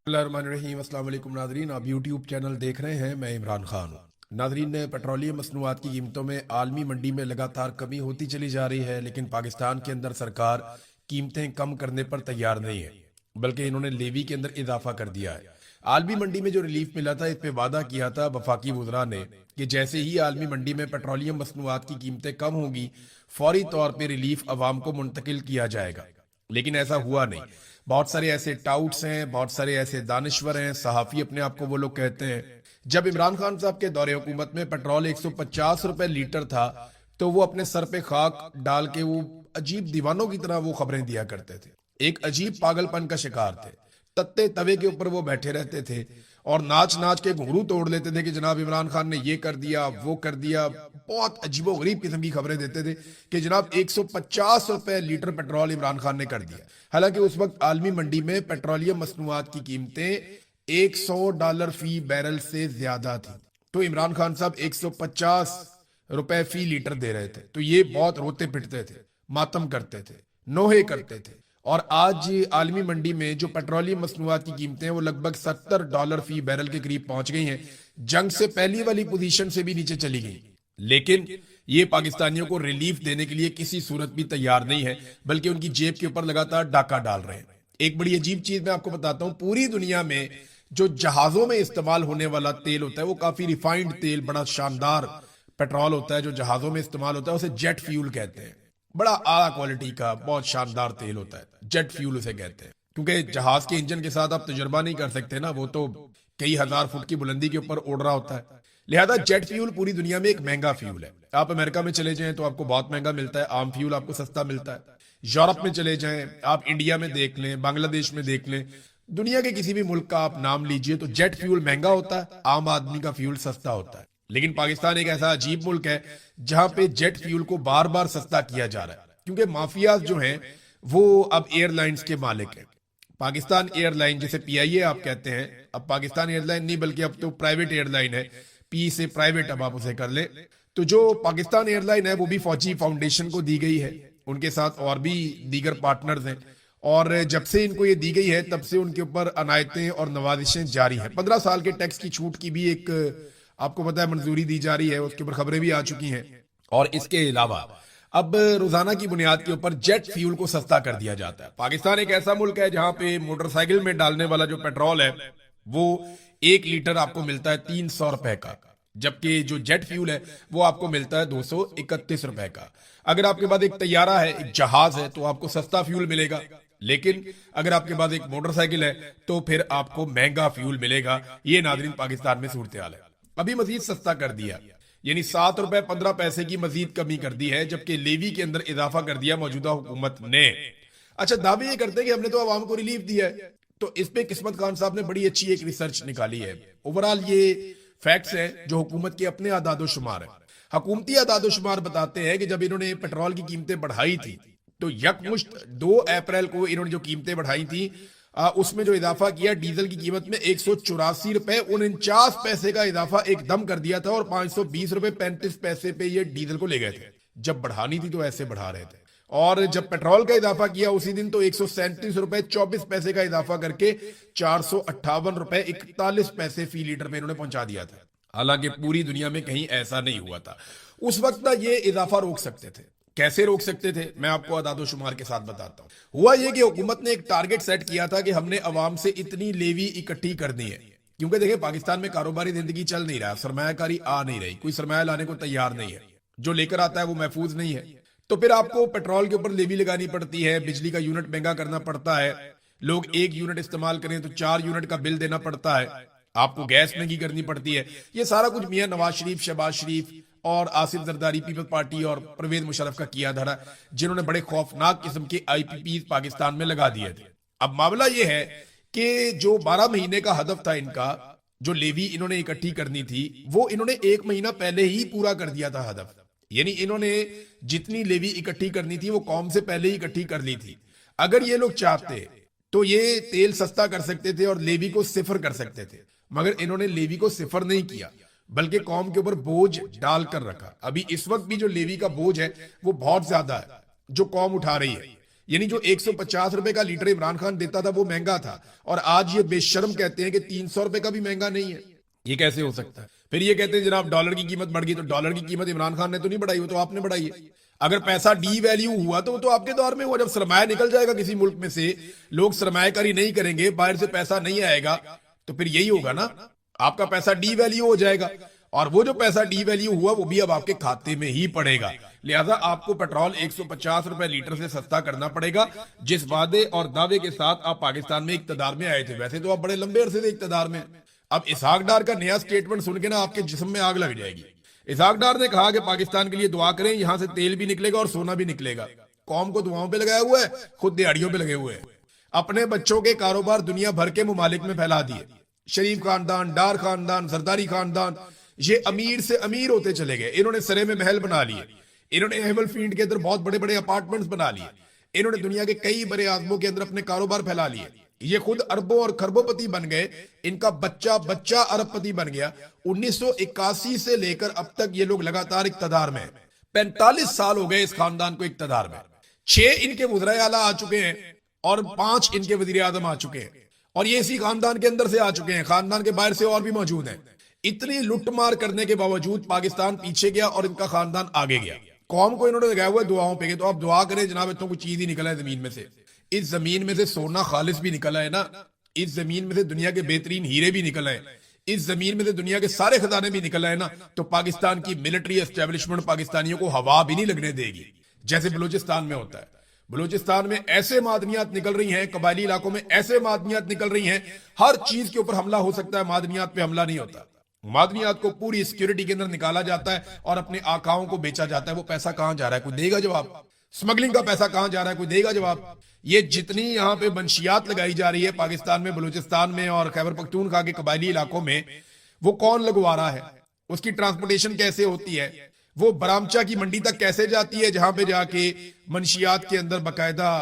बिस्मिल्लाहिर्रहमानिर्रहीम। अस्सलाम वालेकुम नाजरीन, आप यूट्यूब चैनल देख रहे हैं। मैं इमरान खान हूँ। नाजरीन, ने पेट्रोलियम मसनूआत की कीमतों में आलमी मंडी में लगातार कमी होती चली जा रही है, लेकिन पाकिस्तान के अंदर सरकार कीमतें कम करने पर तैयार नहीं है, बल्कि इन्होंने लेवी के अंदर इजाफा कर दिया है। आलमी मंडी में जो रिलीफ मिला था, इस पे वादा किया था वफाकी वुज़रा ने कि जैसे ही आलमी मंडी में पेट्रोलियम मसनूआत की कीमतें कम होंगी, फौरी तौर पर रिलीफ अवाम को मुंतकिल किया जाएगा। लेकिन ऐसा हुआ नहीं। बहुत सारे ऐसे टाउट्स हैं, बहुत सारे ऐसे दानिश्वर हैं, सहाफ़ी अपने आप को वो लोग कहते हैं। जब इमरान खान साहब के दौरे हुकूमत में पेट्रोल 150 रुपए लीटर था, तो वो अपने सर पे खाक डाल के वो अजीब दीवानों की तरह वो खबरें दिया करते थे। एक अजीब पागलपन का शिकार थे। तत्ते तवे के ऊपर वो बैठे रहते थे और नाच नाच के घुंघरू तोड़ लेते थे कि जनाब इमरान खान ने ये कर दिया, वो कर दिया। बहुत अजीबो गरीब किस्म की खबरें देते थे कि जनाब 150 रुपए लीटर पेट्रोल इमरान खान ने कर दिया। हालांकि उस वक्त आलमी मंडी में पेट्रोलियम मसनूआत की कीमतें $100 फी बैरल से ज्यादा थी, तो इमरान खान साहब 150 रुपए फी लीटर दे रहे थे। तो ये बहुत रोते पिटते थे, मातम करते थे, नोहे करते थे। और आज आलमी मंडी में जो पेट्रोलियम मसनूआत की कीमतें हैं वो लगभग $70 फी बैरल के करीब पहुंच गई हैं। जंग से पहली वाली पोजीशन से भी नीचे चली गई। लेकिन ये पाकिस्तानियों को रिलीफ देने के लिए किसी सूरत भी तैयार नहीं है, बल्कि उनकी जेब के ऊपर लगातार डाका डाल रहे हैं। एक बड़ी अजीब चीज मैं आपको बताता हूं, पूरी दुनिया में जो जहाजों में इस्तेमाल होने वाला तेल होता है वो काफी रिफाइंड तेल, बड़ा शानदार पेट्रोल होता है जो जहाजों में इस्तेमाल होता है, उसे जेट फ्यूल कहते हैं। बड़ा आला क्वालिटी का बहुत शानदार तेल होता है, जेट फ्यूल उसे कहते हैं। क्योंकि जहाज के इंजन के साथ आप तजुर्बा नहीं कर सकते ना, वो तो कई हजार फुट की बुलंदी के ऊपर उड़ रहा होता है। लिहाजा जेट फ्यूल पूरी दुनिया में एक महंगा फ्यूल है। आप अमेरिका में चले जाएं तो आपको बहुत महंगा मिलता है, आम फ्यूल आपको सस्ता मिलता है। यूरोप में चले जाएं, आप इंडिया में देख लें, बांग्लादेश में देख लें, दुनिया के किसी भी मुल्क का आप नाम लीजिए तो जेट फ्यूल महंगा होता है, आम आदमी का फ्यूल सस्ता होता है। लेकिन पाकिस्तान एक ऐसा अजीब मुल्क है जहां पे जेट फ्यूल को बार बार सस्ता किया जा रहा है, क्योंकि माफियाज जो हैं वो अब एयरलाइंस के मालिक हैं। पाकिस्तान एयरलाइन, जिसे पीआईए आप कहते हैं, अब पाकिस्तान एयरलाइन नहीं बल्कि अब तो प्राइवेट एयरलाइन है, पी से प्राइवेट अब आप उसे कर ले। तो जो पाकिस्तान एयरलाइन है वो भी फौजी फाउंडेशन को दी गई है, उनके साथ और भी दीगर पार्टनर्स हैं। और जब से इनको ये दी गई है तब से उनके ऊपर अनायतें और नवाजिशें जारी हैं। 15 साल के टैक्स की छूट की भी एक आपको पता है मंजूरी दी जा रही है, उसके ऊपर खबरें भी आ चुकी हैं। और इसके अलावा अब रोजाना की बुनियाद के ऊपर जेट फ्यूल को सस्ता कर दिया जाता है। पाकिस्तान एक ऐसा मुल्क है जहां पे मोटरसाइकिल में डालने वाला जो पेट्रोल है वो 1 लीटर आपको मिलता है 300 रुपए का, जबकि जो जेट फ्यूल है वो आपको मिलता है 231 रुपए का। अगर आपके पास एक तैयारा है, एक जहाज है, तो आपको सस्ता फ्यूल मिलेगा। लेकिन अगर आपके पास एक मोटरसाइकिल है तो फिर आपको महंगा फ्यूल मिलेगा। ये नाजरीन पाकिस्तान में सूरत हाल है। अभी मजीद सस्ता कर दिया, यानी 7 रुपए 15 पैसे की मजीद कमी कर दी है, जबकि लेवी के अंदर इजाफा कर दिया मौजूदा हुकूमत ने। अच्छा, दावे ये करते हैं कि हमने तो आवाम को रिलीफ दिया है, तो इस पे किस्मत खान साहब ने बड़ी अच्छी एक रिसर्च निकाली है। ओवरऑल ये फैक्ट्स हैं जो हुकूमत के अपने आदादो शुमार है। हुकूमती आदादो शुमार बताते हैं कि जब इन्होंने पेट्रोल की कीमतें बढ़ाई थी तो यकमुश्त 2 अप्रैल को इन्होंने जो कीमतें बढ़ाई थी उसमें जो इजाफा किया, डीजल की कीमत में 184 रुपए 49 पैसे का इजाफा एकदम कर दिया था और 520 रुपए 35 पैसे पे ये डीजल को ले गए थे। जब बढ़ानी थी तो ऐसे बढ़ा रहे थे। और जब पेट्रोल का इजाफा किया उसी दिन तो 137 रुपए 24 पैसे का इजाफा करके 458 रुपए 41 पैसे फी लीटर में इन्होंने पहुंचा दिया था। हालांकि पूरी दुनिया में कहीं ऐसा नहीं हुआ था। उस वक्त ना ये इजाफा रोक सकते थे। कैसे रोक सकते थे, मैं आपको आदादो शुमार के साथ बताता हूं। हुआ ये कि हुकूमत ने एक टारगेट सेट किया था कि हमने अवाम से इतनी लेवी इकट्ठी करनी है, क्योंकि देखिए पाकिस्तान में कारोबारी जिंदगी चल नहीं रहा, सरमायाकारी आ नहीं रही, कोई सरमाया लाने को तैयार नहीं है, जो लेकर आता है वो महफूज नहीं है। तो फिर आपको पेट्रोल के ऊपर लेवी लगानी पड़ती है, बिजली का यूनिट महंगा करना पड़ता है, लोग 1 यूनिट इस्तेमाल करें तो 4 यूनिट का बिल देना पड़ता है, आपको गैस महंगी करनी पड़ती है। ये सारा कुछ मियां नवाज शरीफ, शहबाज शरीफ और आसिफ जरदारी, पीपल्स पार्टी और परवेज मुशर्रफ का किया धरा, जिन्होंने बड़े खौफनाक किस्म के आईपीपी पाकिस्तान में लगा दिए थे। अब मामला यह है कि जो 12 महीने का हदफ था इनका, जो लेवी इन्होंने इकट्ठी करनी थी, वो इन्होंने 1 महीना पहले ही पूरा कर दिया था हदफ। यानी इन्होंने जितनी लेवी इकट्ठी करनी थी वो कौम से पहले ही इकट्ठी कर ली थी। अगर ये लोग चाहते तो ये तेल सस्ता कर सकते थे और लेवी को सिफर कर सकते थे, मगर इन्होंने लेवी को सिफर नहीं किया, बल्कि कौम के ऊपर बोझ डालकर रखा। अभी इस वक्त भी जो लेवी का बोझ है वो बहुत ज्यादा है जो कौम उठा रही है। यानी जो 150 रुपए का लीटर इमरान खान देता था वो महंगा था, और आज ये बेशर्म कहते हैं कि 300 रुपए का भी महंगा नहीं है। ये कैसे हो सकता है? फिर ये कहते हैं जनाब डॉलर की कीमत बढ़ गई, तो डॉलर की कीमत इमरान खान ने तो नहीं बढ़ाई, वो तो आपने बढ़ाई है। अगर पैसा डी वैल्यू हुआ तो वो तो आपके दौर में हुआ। जब सरमाया निकल जाएगा किसी मुल्क में से, लोग सरमायाकारी नहीं करेंगे, बाहर से पैसा नहीं आएगा, तो फिर यही होगा ना, आपका पैसा डी वैल्यू हो जाएगा, और वो जो पैसा डी वैल्यू हुआ वो भी अब आपके खाते में ही पड़ेगा। लिहाजा आपको पेट्रोल 150 रुपए लीटर से सस्ता करना पड़ेगा, जिस वादे और दावे के साथ आप पाकिस्तान में इक्तदार में आए थे। वैसे तो आप बड़े लंबे अरसे से इक्तदार में। अब इसहाक डार का नया स्टेटमेंट सुन के ना आपके जिस्म में आग लग जाएगी। इसहाक डार ने कहा कि पाकिस्तान के लिए दुआ करें, यहां से तेल भी निकलेगा और सोना भी निकलेगा। कौम को दुआओं पे लगाया हुआ है, खुद दिहाड़ियों पे लगे हुए हैं। अपने बच्चों के कारोबार दुनिया भर के मुमालिक में फैला दिए। शरीफ खानदान, डार खानदान, सरदारी खानदान, ये अमीर से अमीर होते चले गए। इन्होंने सरे में महल बना लिए, इन्होंने एहमल फील्ड के अंदर बहुत बड़े बड़े अपार्टमेंट्स बना लिए, इन्होंने दुनिया के कई बड़े आजमों के अंदर अपने कारोबार फैला लिए। ये खुद अरबों और खरबोपति बन गए, इनका बच्चा बच्चा अरबपति बन गया। 1981 से लेकर अब तक ये लोग लगातार इक्तदार में। 45 साल हो गए इस खानदान को इक्तदार में। 6 इनके वज़ीर आला आ चुके हैं और 5 इनके वज़ीर आज़म आ चुके हैं, और ये इसी खानदान के अंदर से आ चुके हैं। खानदान के बाहर से और भी मौजूद हैं। इतनी लुटमार करने के बावजूद पाकिस्तान पीछे गया और इनका खानदान आगे गया। कौम को इन्होंने लगाया हुआ है दुआओं पे, तो आप दुआ करें जनाब इतना कोई चीज ही निकला है जमीन में से। इस जमीन में से सोना खालिस भी निकला है ना, इस जमीन में से दुनिया के बेहतरीन हीरे भी निकल आए, इस जमीन में से दुनिया के सारे खजाने भी निकल आए ना, तो पाकिस्तान की मिलिट्री एस्टेब्लिशमेंट पाकिस्तानियों को हवा भी नहीं लगने देगी, जैसे बलूचिस्तान में होता है। बलूचिस्तान में ऐसे मादनियात निकल रही हैं, कबायली इलाकों में ऐसे मादनियात निकल रही हैं, हर चीज के ऊपर हमला हो सकता है, मादनियात पे हमला नहीं होता। मादनियात को पूरी सिक्योरिटी के अंदर निकाला जाता है और अपने आकाओं को बेचा जाता है। वो पैसा कहां जा रहा है, कोई देगा जवाब? स्मगलिंग का पैसा कहां जा रहा है, कोई देगा जवाब? ये जितनी यहाँ पे मंशियात लगाई जा रही है पाकिस्तान में, बलूचिस्तान में और खैबर पख्तूनख्वा के कबायली इलाकों में, वो कौन लगवा रहा है? उसकी ट्रांसपोर्टेशन कैसे होती है? वो बरामचा की मंडी तक कैसे जाती है, जहां पे जाके मंशियात के अंदर बाकायदा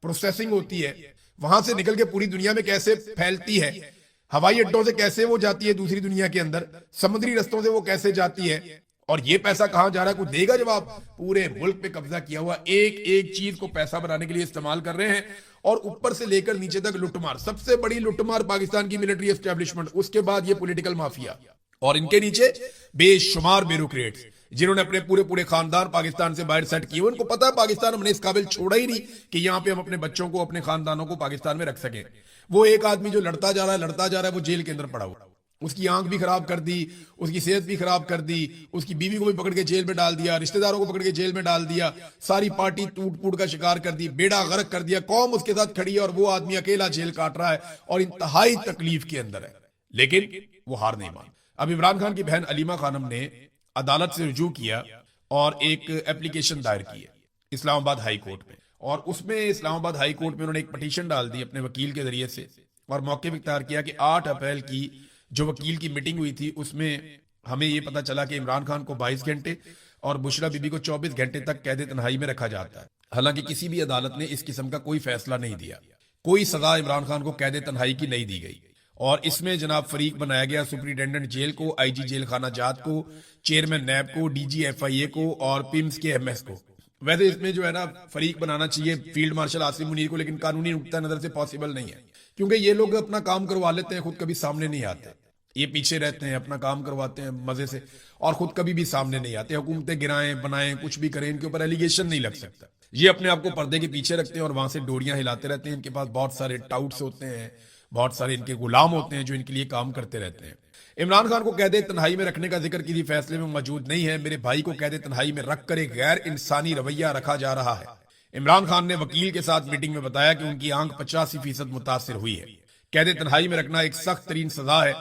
प्रोसेसिंग होती है? वहां से निकल के पूरी दुनिया में कैसे फैलती है? हवाई अड्डों से कैसे वो जाती है दूसरी दुनिया के अंदर? समुद्री रस्तों से वो कैसे जाती है? और ये पैसा कहां जा रहा है, कोई देगा जवाब? पूरे मुल्क पे कब्जा किया हुआ, एक एक चीज को पैसा बनाने के लिए इस्तेमाल कर रहे हैं, और ऊपर से लेकर नीचे तक लुटमार। सबसे बड़ी लुटमार पाकिस्तान की मिलिट्री एस्टेब्लिशमेंट, उसके बाद ये पॉलिटिकल माफिया, और इनके नीचे बेशुमार ब्यूरोक्रेट्स जिन्होंने अपने पूरे पूरे खानदान पाकिस्तान से बाहर सेट किए। उनको पता है पाकिस्तान हमने इस काबिल छोड़ा ही नहीं कि यहाँ पे हम अपने बच्चों को, अपने खानदानों को पाकिस्तान में रख सकें। वो एक आदमी जो लड़ता जा रहा है वो जेल के अंदर पड़ा हुआ, उसकी आंख भी खराब कर दी, उसकी सेहत भी खराब कर दी, उसकी बीवी को भी पकड़ के जेल में डाल दिया, रिश्तेदारों को पकड़ के जेल में डाल दिया, सारी पार्टी टूट फूट का शिकार कर दी, बेड़ा गर्क कर दिया। कौम उसके साथ खड़ी है और वो आदमी अकेला जेल काट रहा है और इंतहाई तकलीफ के अंदर है, लेकिन वो हार नहीं मान। अब इमरान खान की बहन अलीमा खानम ने अदालत से रुजू किया और एक एप्लीकेशन दायर की है इस्लामाबाद हाई कोर्ट में, और उसमें इस्लामाबाद हाई कोर्ट में उन्होंने एक पटिशन डाल दी अपने वकील के जरिए से, और मौके पर इख्तियार किया कि 8 अप्रैल की जो वकील की मीटिंग हुई थी उसमें हमें ये पता चला कि इमरान खान को 22 घंटे और बुशरा बीबी को 24 घंटे तक कैद तन्हाई में रखा जाता है। हालांकि किसी भी अदालत ने इस किस्म का कोई फैसला नहीं दिया, कोई सजा इमरान खान को कैद तन्हाई की नहीं दी गई, और इसमें जनाब फरीक बनाया गया सुपरिटेंडेंट जेल को, आईजी जेल खाना जात को, चेयरमैन नैब को, डीजी एफआईए को और पिम्स के एमएस को। वैसे इसमें जो है ना फरीक बनाना चाहिए फील्ड मार्शल आसिम मुनीर को, लेकिन कानूनी नुक्ता नजर से पॉसिबल नहीं है, क्योंकि ये लोग अपना काम करवा लेते हैं, खुद कभी सामने नहीं आते। ये पीछे रहते हैं, अपना काम करवाते हैं मजे से, और खुद कभी भी सामने नहीं आते। हुकूमतें गिराएं बनाएं कुछ भी करें, इनके ऊपर एलिगेशन नहीं लग सकता। ये अपने आप को पर्दे के पीछे रखते हैं और वहां से डोरियां हिलाते रहते हैं। इनके पास बहुत सारे टाउट्स होते हैं, बहुत सारे इनके गुलाम होते हैं जो इनके लिए काम करते रहते हैं। इमरान खान को कैद तन्हाई में रखने का जिक्र किसी फैसले में मौजूद नहीं है। मेरे भाई को कैद तन्हाई में रखकर एक गैर इंसानी रवैया रखा जा रहा है। इमरान खान ने वकील के साथ मीटिंग में बताया कि उनकी आंख 85% मुतासिर हुई है। कैद तन्हाई में रखना एक सख्त तरीन सजा है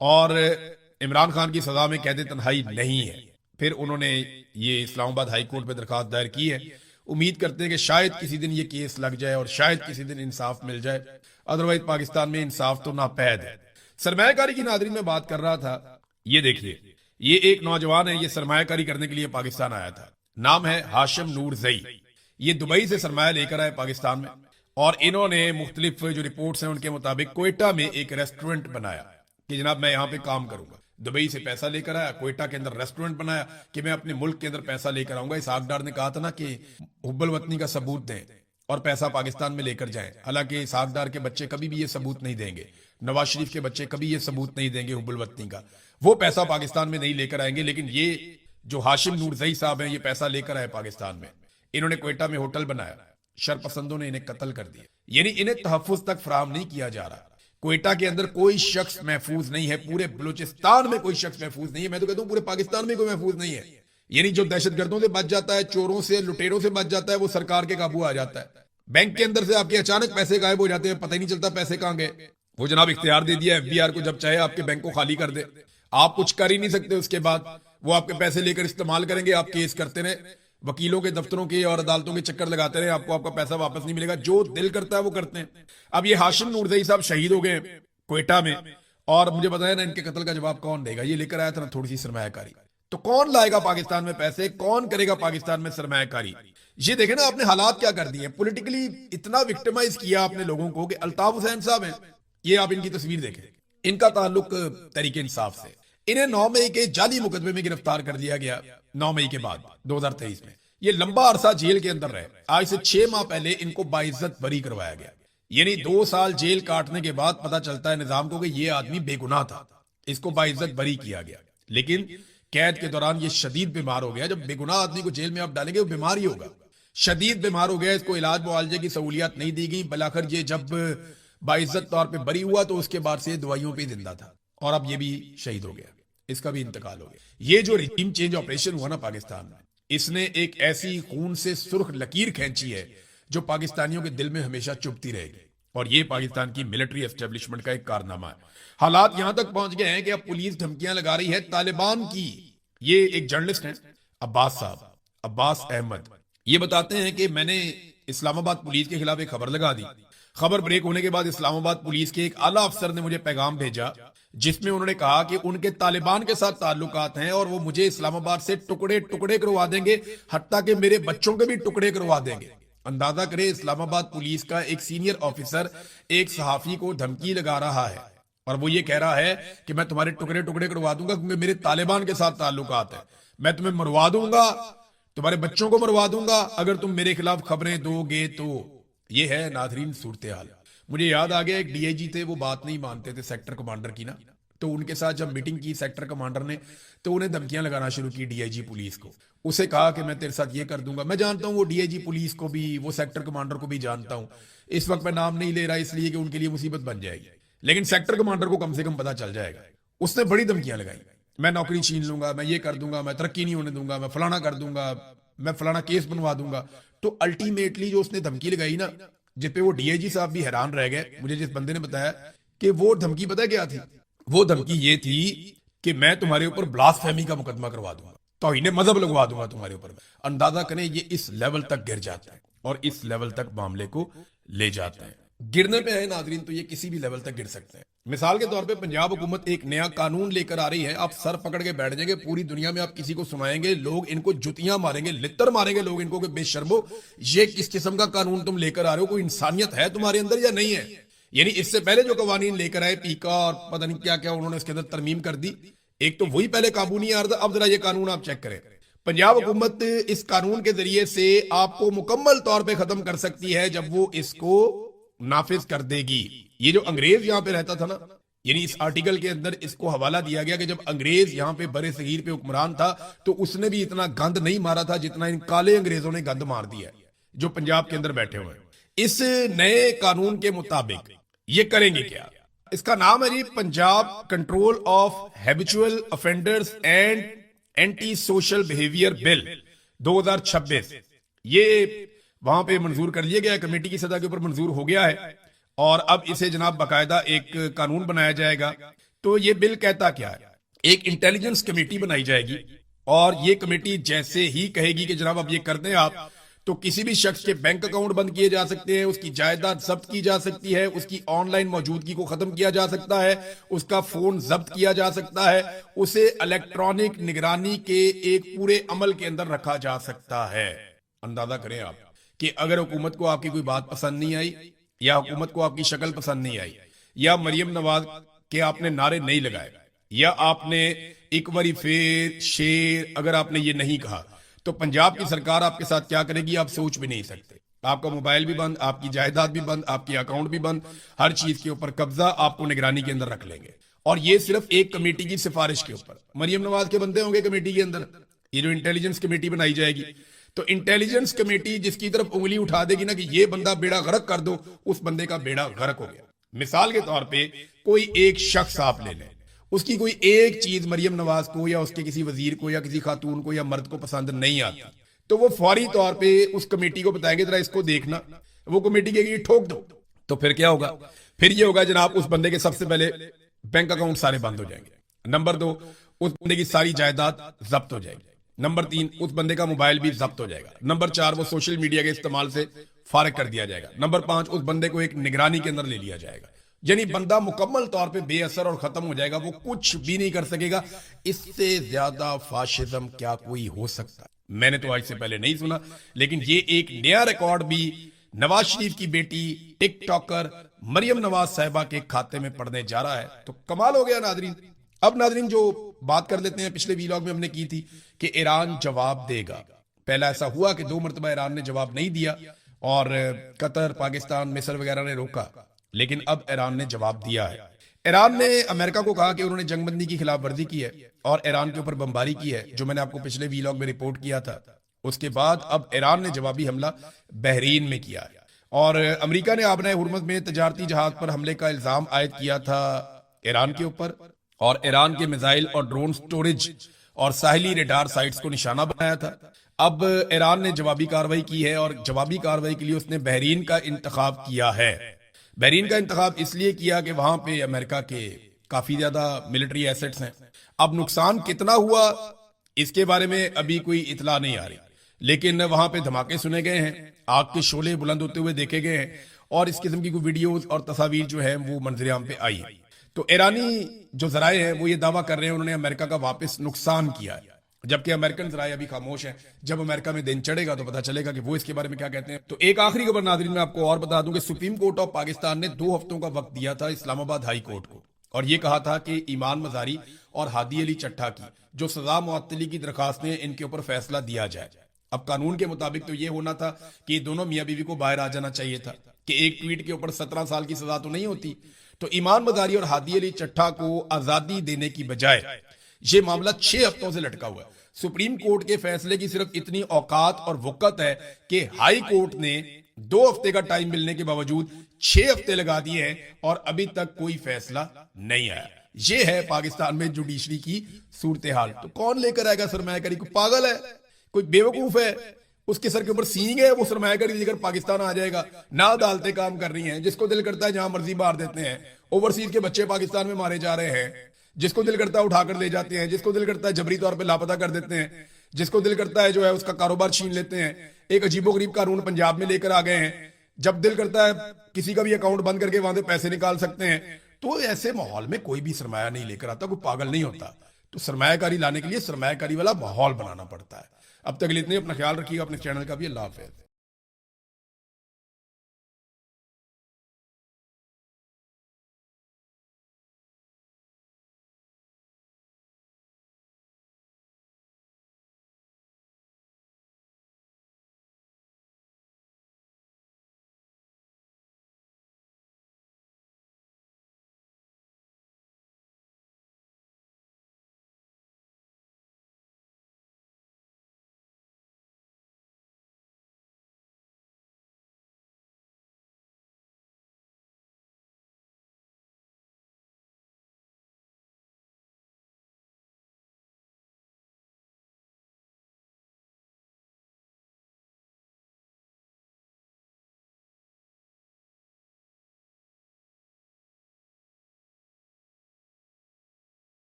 और इमरान खान की सजा में कैद तन्हाई नहीं है। फिर उन्होंने ये इस्लामाबाद हाई कोर्ट में दरखास्त दायर की है। उम्मीद करते हैं कि शायद किसी दिन ये केस लग जाए और शायद किसी दिन इंसाफ मिल जाए, अदरवाइज पाकिस्तान में इंसाफ तो नापैद है। सरमायाकारी की नादरीन में बात कर रहा था, ये देखिए, ये एक नौजवान है, ये सरमायाकारी करने के लिए पाकिस्तान आया था। नाम है हाशिम नूर जई। ये दुबई से सरमाया लेकर आए पाकिस्तान में, और इन्होंने मुख्तलिफ जो रिपोर्ट्स हैं उनके मुताबिक कोयटा में एक रेस्टोरेंट बनाया कि जनाब मैं यहाँ पे काम करूंगा। दुबई से पैसा लेकर आया, कोयटा के अंदर रेस्टोरेंट बनाया कि मैं अपने मुल्क के अंदर पैसा लेकर आऊंगा। इसहाक डार ने कहा था ना कि हुब्बुल वतनी का सबूत दें, اور پیسہ پاکستان میں لے کر جائیں. حالانکہ اسحاق ڈار کے بچے کبھی بھی یہ ثبوت نہیں دیں گے, نواز شریف کے بچے کبھی یہ ثبوت نہیں دیں گے حب الوطنی کا, وہ پیسہ پاکستان میں نہیں لے کر آئیں گے. لیکن یہ جو ہاشم نورزئی صاحب ہیں یہ پیسہ لے کر آئے پاکستان میں. انہوں نے کوئٹہ میں ہوٹل بنایا, شرپسندوں نے انہیں قتل کر دیا. یعنی انہیں تحفظ تک فراہم نہیں کیا جا رہا. کوئٹہ کے اندر کوئی شخص محفوظ نہیں ہے, پورے بلوچستان میں کوئی شخص محفوظ نہیں ہے, میں تو کہتا ہوں پورے پاکستان میں کوئی محفوظ نہیں ہے. یعنی جو دہشت گردوں سے بچ جاتا ہے, چوروں سے, لٹیروں سے بچ جاتا ہے, وہ سرکار کے قابو آ جاتا ہے. بینک کے اندر سے آپ کے اچانک پیسے غائب ہو جاتے ہیں, پتہ ہی نہیں چلتا پیسے کہاں گئے. وہ جناب اختیار دے دیا FBR کو, جب چاہے آپ کے بینک کو خالی کر دے, آپ کچھ کر ہی نہیں سکتے. اس کے بعد وہ آپ کے پیسے لے کر استعمال کریں گے, آپ کیس کرتے رہیں, وکیلوں کے دفتروں کے اور عدالتوں کے چکر لگاتے رہے, آپ کو آپ کا پیسہ واپس نہیں ملے گا. جو دل کرتا ہے وہ کرتے ہیں. اب یہ ہاشم نورزئی صاحب شہید ہو گئے کوئٹہ میں, اور مجھے بتایا نا ان کے قتل کا جواب کون دے گا. یہ لے کر آیا تھا نا تھوڑی سی سرمایہ کاری, تو کون لائے گا پاکستان میں پیسے, کون کرے گا پاکستان میں سرمایہ کاری. یہ دیکھیں نا آپ نے حالات کیا کر دیے, پولیٹیکلی اتنا وکٹمائز کیا آپ نے لوگوں کو کہ الطاف حسین صاحب ہیں, یہ آپ ان کی تصویر دیکھیں, ان کا تعلق تحریک انصاف سے. انہیں 9 مئی کے جعلی مقدمے میں گرفتار کر لیا گیا, 9 مئی کے بعد 2023 میں. یہ لمبا عرصہ جیل کے اندر رہے. آج سے 6 ماہ پہلے ان کو باعزت بری کروایا گیا. یعنی 2 سال جیل کاٹنے کے بعد پتا چلتا ہے نظام کو کہ یہ آدمی بے گناہ تھا, اس کو باعزت بری کیا گیا. لیکن قید کے دوران یہ شدید بیمار ہو گیا. جب بے گناہ آدمی کو جیل میں آپ ڈالیں گے وہ بیمار ہی ہوگا, شدید بیمار ہو گیا. اس کو علاج معالجے کی سہولیات نہیں دی گئی. بلاخر یہ جب باعزت طور پہ بری ہوا تو اس کے بعد سے دوائیوں پہ زندہ تھا, اور اب یہ بھی شہید ہو گیا, اس کا بھی انتقال ہو گیا. یہ جو رجیم چینج آپریشن ہوا نا پاکستان میں, اس نے ایک ایسی خون سے سرخ لکیر کھینچی ہے جو پاکستانیوں کے دل میں ہمیشہ چبھتی رہے گی. اور یہ پاکستان کی ملٹری اسٹیبلشمنٹ کا ایک کارنامہ ہے. حالات یہاں تک پہنچ گئے ہیں کہ اب پولیس دھمکیاں لگا رہی ہے طالبان کی. یہ ایک جرنلسٹ ہیں عباس صاحب, عباس احمد, یہ بتاتے ہیں کہ میں نے اسلام آباد پولیس کے خلاف ایک خبر لگا دی. خبر بریک ہونے کے بعد اسلام آباد پولیس کے ایک اعلیٰ افسر نے مجھے پیغام بھیجا جس میں انہوں نے کہا کہ ان کے طالبان کے ساتھ تعلقات ہیں اور وہ مجھے اسلام آباد سے ٹکڑے ٹکڑے کروا دیں گے, حتیٰ کہ میرے بچوں کے بھی ٹکڑے کروا دیں گے. اندازہ کرے اسلام آباد پولیس کا ایک سینئر آفیسر ایک صحافی کو دھمکی لگا رہا ہے, اور وہ یہ کہہ رہا ہے کہ میں تمہارے ٹکڑے ٹکڑے کروا دوں گا کیونکہ میرے طالبان کے ساتھ تعلقات ہیں, میں تمہیں مروا دوں گا, تمہارے بچوں کو مروا دوں گا اگر تم میرے خلاف خبریں دو گے تو. یہ ہے ناظرین صورتحال. مجھے یاد آ گیا ایک ڈی آئی جی تھے, وہ بات نہیں مانتے تھے سیکٹر کمانڈر کی نا, تو ان کے ساتھ جب میٹنگ کی سیکٹر کمانڈر نے تو انہیں دھمکیاں لگانا شروع کی ڈی آئی جی پولیس کو. اسے کہا کہ میں تیرے ساتھ یہ کر دوں گا. میں جانتا ہوں وہ ڈی آئی جی پولیس کو بھی, وہ سیکٹر کمانڈر کو بھی جانتا ہوں. اس وقت میں نام نہیں لے رہا اس لیے کہ ان کے لیے مصیبت بن جائے گی, لیکن سیکٹر کمانڈر کو کم سے کم پتا چل جائے گا. اس نے بڑی دھمکیاں لگائی, میں نوکری چھین لوں گا, میں یہ کر دوں گا, میں ترقی نہیں ہونے دوں گا, میں فلانا کر دوں گا, میں فلانا کیس بنوا دوں گا. تو الٹیمیٹلی جو اس نے دھمکی لگائی نا, جس پہ وہ ڈی آئی جی صاحب بھی حیران رہ گئے. مجھے جس بندے نے بتایا کہ وہ دھمکی پتہ کیا تھی, وہ دھمکی یہ تھی کہ میں تمہارے اوپر بلاسفیمی کا مقدمہ کروا دوں گا, توہین مذہب لگوا دوں گا تمہارے اوپر. اندازہ کریں یہ اس لیول تک گر جاتا ہے اور اس لیول تک معاملے کو لے جاتا ہے. گرنے پہ ہے ناظرین تو یہ کسی بھی لیول تک گر سکتے ہیں. مثال کے طور پہ پنجاب حکومت ایک نیا قانون لے کر آ رہی ہے, آپ سر پکڑ کے بیٹھ جائیں گے, پوری دنیا میں آپ کسی کو سنائیں گے, لوگ ان کو جتیاں ماریں گے, لتر ماریں گے لوگ ان کو کہ بے شرمو, یہ کس قسم کا قانون تم لے کر آ رہے ہو, کوئی انسانیت ہے تمہارے اندر یا نہیں ہے. یعنی اس سے پہلے جو قوانین لے کر آئے پیکا اور پتہ نہیں کیا کیا انہوں نے اس کے اندر ترمیم کر دی, ایک تو وہی پہلے قابو نہیں آ رہا تھا, اب ذرا یہ قانون آپ چیک کریں. پنجاب حکومت اس قانون کے ذریعے سے آپ کو مکمل طور پہ ختم کر سکتی ہے جب وہ اس کو نافذ کر دے گی. یہ جو انگریز یہاں پہ رہتا تھا نا, یعنی اس آرٹیکل کے اندر اس کو حوالہ دیا گیا کہ جب انگریز یہاں پہ برے صغیر پہ حکمران تھا تو اس نے بھی اتنا گند نہیں مارا تھا جتنا ان کالے انگریزوں نے گند مار دیا جو پنجاب کے اندر بیٹھے ہوئے ہیں. اس نئے قانون کے مطابق یہ کریں گے کیا, اس کا نام ہے جی Punjab control of habitual offenders and anti social behaviour bill 2026. یہ وہاں پہ منظور کر لیا گیا ہے, کمیٹی کی سطح کے اوپر منظور ہو گیا ہے, اور اب اسے جناب باقاعدہ ایک قانون بنایا جائے گا. تو یہ بل کہتا کیا ہے, ایک انٹیلیجنس کمیٹی بنائی جائے گی, اور یہ کمیٹی جیسے ہی کہے گی کہ جناب اب یہ کر دیں آپ, تو کسی بھی شخص کے بینک اکاؤنٹ بند کیے جا سکتے ہیں, اس کی جائیداد ضبط کی جا سکتی ہے, اس کی آن لائن موجودگی کو ختم کیا جا سکتا ہے, اس کا فون ضبط کیا جا سکتا ہے, اسے الیکٹرانک نگرانی کے ایک پورے عمل کے اندر رکھا جا سکتا ہے. اندازہ کریں آپ کہ اگر حکومت کو آپ کی کوئی بات پسند نہیں آئی, یا حکومت کو آپ کی شکل پسند نہیں آئی, یا مریم نواز کے آپ نے نعرے نہیں لگائے, یا آپ نے ایک باری پھر شیر اگر آپ نے یہ نہیں کہا, تو پنجاب کی سرکار آپ کے ساتھ کیا کرے گی آپ سوچ بھی نہیں سکتے. آپ کا موبائل بھی بند، آپ کی جائیداد بھی بند، آپ کی اکاؤنٹ بھی بند، ہر چیز کے اوپر قبضہ آپ کو نگرانی کے اندر رکھ لیں گے. اور یہ صرف ایک کمیٹی کی سفارش کے اوپر. مریم نواز کے بندے ہوں گے کمیٹی کے اندر، یہ جو انٹیلیجنس کمیٹی بنائی جائے گی، تو انٹیلیجنس کمیٹی جس کی طرف انگلی اٹھا دے گی نا کہ یہ بندہ بیڑا غرق کر دو، اس بندے کا بیڑا غرق ہو گیا. مثال کے طور پہ کوئی ایک شخص آپ لے لیں، اس کی کوئی ایک چیز مریم نواز کو یا اس کے کسی وزیر کو یا کسی خاتون کو یا مرد کو پسند نہیں آتی، تو وہ فوری طور پہ اس کمیٹی کو بتائیں گے ذرا اس کو دیکھنا. وہ کمیٹی کہے گی ٹھوک دو. تو پھر کیا ہوگا؟ پھر یہ ہوگا جناب اس بندے کے سب سے پہلے بینک اکاؤنٹ سارے بند ہو جائیں گے. نمبر 2، اس بندے کی ساری جائیداد ضبط ہو جائے گی. نمبر 3، اس بندے کا موبائل بھی ضبط ہو جائے گا. نمبر 4، وہ سوشل میڈیا کے استعمال سے فارغ کر دیا جائے گا. نمبر 5، اس بندے کو ایک نگرانی کے اندر لے لیا جائے گا. یعنی بندہ مکمل طور پہ بے اثر اور ختم ہو جائے گا، وہ کچھ بھی نہیں کر سکے گا. اس سے زیادہ فاشزم کیا کوئی ہو سکتا ہے؟ میں نے تو آج سے پہلے نہیں سنا، لیکن یہ ایک نیا ریکارڈ بھی نواز شریف کی بیٹی ٹک ٹاکر مریم نواز صاحبہ کے کھاتے میں پڑنے جا رہا ہے. تو کمال ہو گیا ناظرین. اب ناظرین جو بات کر لیتے ہیں، پچھلے ویلاگ میں ہم نے کی تھی کہ ایران جواب دے گا. پہلا ایسا ہوا کہ 2 مرتبہ ایران نے جواب نہیں دیا اور قطر، پاکستان، مصر وغیرہ نے روکا، لیکن اب ایران نے جواب دیا ہے. ایران نے امریکہ کو کہا کہ انہوں نے جنگ بندی کی خلاف ورزی کی ہے اور ایران کے اوپر بمباری کی ہے، جو میں نے آپ کو پچھلے ویلاگ میں رپورٹ کیا تھا. اس کے بعد اب ایران نے جوابی حملہ بحرین میں کیا ہے، اور امریکہ نے آبنائے ہرمز میں تجارتی جہاز پر حملے کا الزام عائد کیا تھا ایران کے اوپر، اور ایران کے میزائل اور ڈرون سٹوریج اور ساحلی ریڈار سائٹس کو نشانہ بنایا تھا. اب ایران نے جوابی کارروائی کی ہے، اور جوابی کارروائی کے لیے اس نے بحرین کا انتخاب کیا ہے. بحرین کا انتخاب اس لیے کیا کہ وہاں پہ امریکہ کے کافی زیادہ ملٹری ایسٹس ہیں. اب نقصان کتنا ہوا اس کے بارے میں ابھی کوئی اطلاع نہیں آ رہی، لیکن وہاں پہ دھماکے سنے گئے ہیں، آگ کے شعلے بلند ہوتے ہوئے دیکھے گئے ہیں، اور اس قسم کی کوئی ویڈیوز اور تصاویر جو ہیں وہ منظر عام پہ آئی ہیں. تو ایرانی جو ذرائع ہیں وہ یہ دعویٰ کر رہے ہیں انہوں نے امریکہ کا واپس نقصان کیا ہے، جبکہ امریکن ذرائع ابھی خاموش ہیں. جب امریکہ میں دن چڑھے گا تو پتہ چلے گا کہ وہ اس کے بارے میں کیا کہتے ہیں. تو ایک آخری خبر ناظرین میں آپ کو اور بتا دوں کہ سپریم کورٹ آف پاکستان نے 2 ہفتوں کا وقت دیا تھا اسلام آباد ہائی کورٹ کو، اور یہ کہا تھا کہ ایمان مزاری اور ہادی علی چٹھا کی جو سزا معطلی کی درخواستیں ان کے اوپر فیصلہ دیا جائے. اب قانون کے مطابق تو یہ ہونا تھا کہ دونوں میاں بیوی کو باہر آ جانا چاہیے تھا، کہ ایک ٹویٹ کے اوپر 17 سال کی سزا تو نہیں ہوتی. تو ایمان مزاری اور ہادی علی چٹھا کو آزادی دینے کی بجائے یہ معاملہ 6 ہفتوں سے لٹکا ہوا ہے. سپریم کورٹ کے فیصلے کی صرف اتنی اوقات اور وقت ہے کہ ہائی کورٹ نے 2 ہفتے کا ٹائم ملنے کے باوجود 6 ہفتے لگا دیے ہیں اور ابھی تک کوئی فیصلہ نہیں آیا. یہ ہے پاکستان میں جوڈیشری کی صورتحال. تو کون لے کر آئے گا سرمایہ کاری؟ کوئی پاگل ہے، کوئی بیوقوف ہے، اس کے سر کے اوپر سینگ ہے، وہ سرمایہ کاری لے کر پاکستان آ جائے گا؟ نہ عدالتیں کام کر رہی ہیں، جس کو دل کرتا ہے جہاں مرضی مار دیتے ہیں. اوورسیز کے بچے پاکستان میں مارے جا رہے ہیں، جس کو دل کرتا ہے اٹھا کر لے جاتے ہیں، جس کو دل کرتا ہے جبری طور پہ لاپتہ کر دیتے ہیں، جس کو دل کرتا ہے جو ہے اس کا کاروبار چھین لیتے ہیں. ایک عجیب و غریب قانون پنجاب میں لے کر آ گئے ہیں، جب دل کرتا ہے کسی کا بھی اکاؤنٹ بند کر کے وہاں سے پیسے نکال سکتے ہیں. تو ایسے ماحول میں کوئی بھی سرمایہ نہیں لے کر آتا، کوئی پاگل نہیں ہوتا. تو سرمایہ کاری لانے کے لیے سرمایہ کاری والا ماحول بنانا پڑتا ہے. اب تک اتنے، اپنا خیال رکھیے گا، اپنے چینل کا بھی. اللہ حافظ.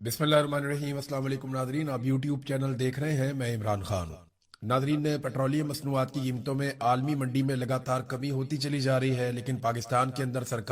بسم اللہ الرحمن الرحیم. السلام علیکم ناظرین، آپ یوٹیوب چینل دیکھ رہے ہیں، میں عمران خان ہوں. नादरीन, पेट्रोलियम मसनूआत की कीमतों में आलमी मंडी में लगातार कमी होती चली जा रही है, लेकिन पाकिस्तान के अंदर सरकार